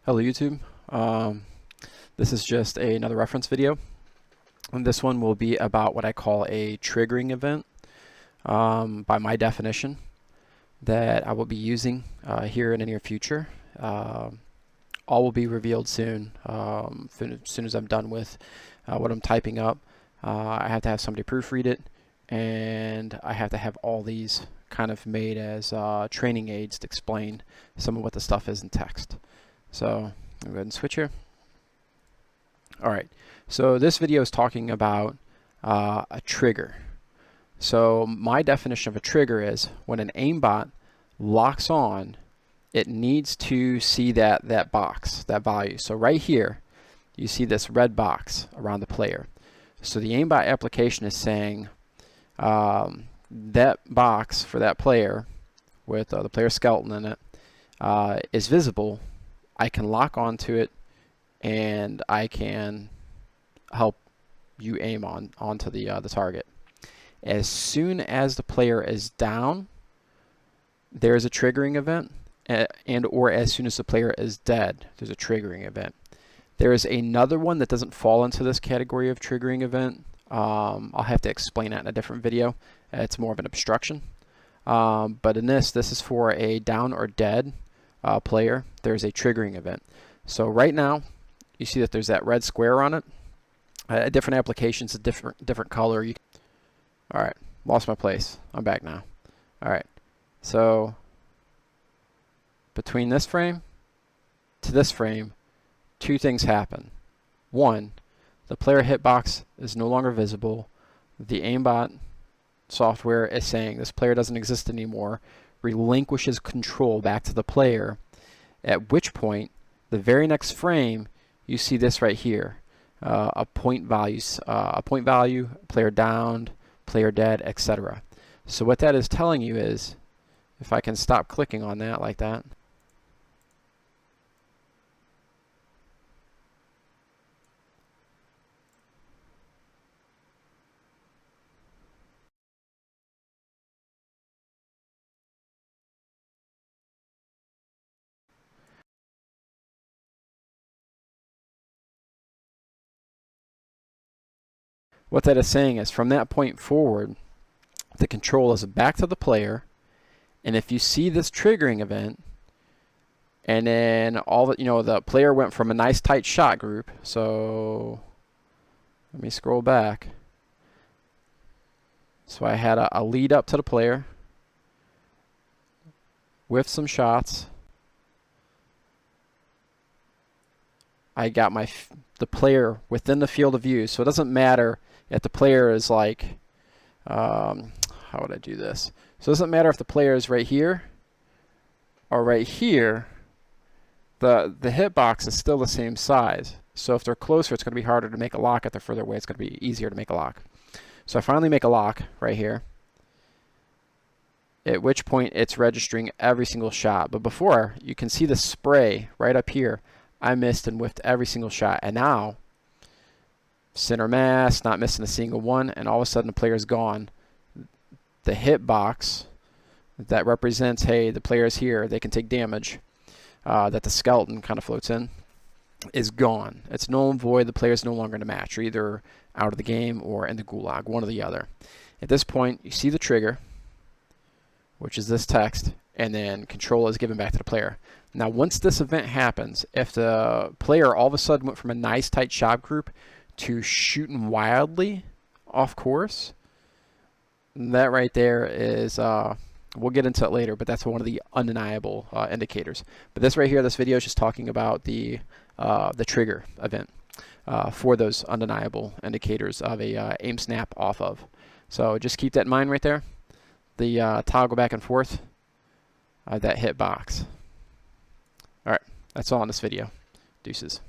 Hello YouTube. This is just another reference video, and this one will be about what I call a triggering event by my definition that I will be using here in the near future. All will be revealed soon, as soon as I'm done with what I'm typing up. I have to have somebody proofread it, and I have to have all these kind of made as training aids to explain some of what the stuff is in text. So I'll go ahead and switch here. Alright, so this video is talking about a trigger. So my definition of a trigger is when an aimbot locks on, it needs to see that box, that value. So right here, you see this red box around the player. So the aimbot application is saying that box for that player with the player skeleton in it is visible. I can lock onto it and I can help you aim onto the target. As soon as the player is down, there's a triggering event, and or as soon as the player is dead, there's a triggering event. There is another one that doesn't fall into this category of triggering event. I'll have to explain that in a different video. It's more of an obstruction. But in this is for a down or dead player. There's a triggering event. So right now, you see that there's that red square on it. Different applications, a different color. All right, lost my place. I'm back now. All right, so between this frame to this frame, two things happen. One, the player hitbox is no longer visible. The aimbot software is saying this player doesn't exist anymore, relinquishes control back to the player, at which point the very next frame you see this right here, a point value, player downed, player dead, etc. So what that is telling you is, if I can stop clicking on that like that, what that is saying is from that point forward, the control is back to the player, and if you see this triggering event, and then the player went from a nice tight shot group. So let me scroll back. So I had a lead up to the player with some shots. I got the player within the field of view, so it doesn't matter if the player is like, how would I do this? So it doesn't matter if the player is right here or right here. The hitbox is still the same size. So if they're closer, it's going to be harder to make a lock. If they're further away, it's going to be easier to make a lock. So I finally make a lock right here, at which point it's registering every single shot. But before, you can see the spray right up here. I missed and whiffed every single shot, and now center mass, not missing a single one, and all of a sudden the player's gone. The hitbox that represents, hey, the player's here, they can take damage, that the skeleton kind of floats in, is gone. It's null and void. The player's no longer in the match. You're either out of the game or in the gulag, one or the other. At this point, you see the trigger, which is this text, and then control is given back to the player. Now, once this event happens, if the player all of a sudden went from a nice tight shot group to shooting wildly off course, that right there is, we'll get into it later, but that's one of the undeniable indicators. But this right here, this video is just talking about the trigger event for those undeniable indicators of a aim snap off of. So just keep that in mind right there. The toggle back and forth, that hitbox. All right, that's all in this video. Deuces.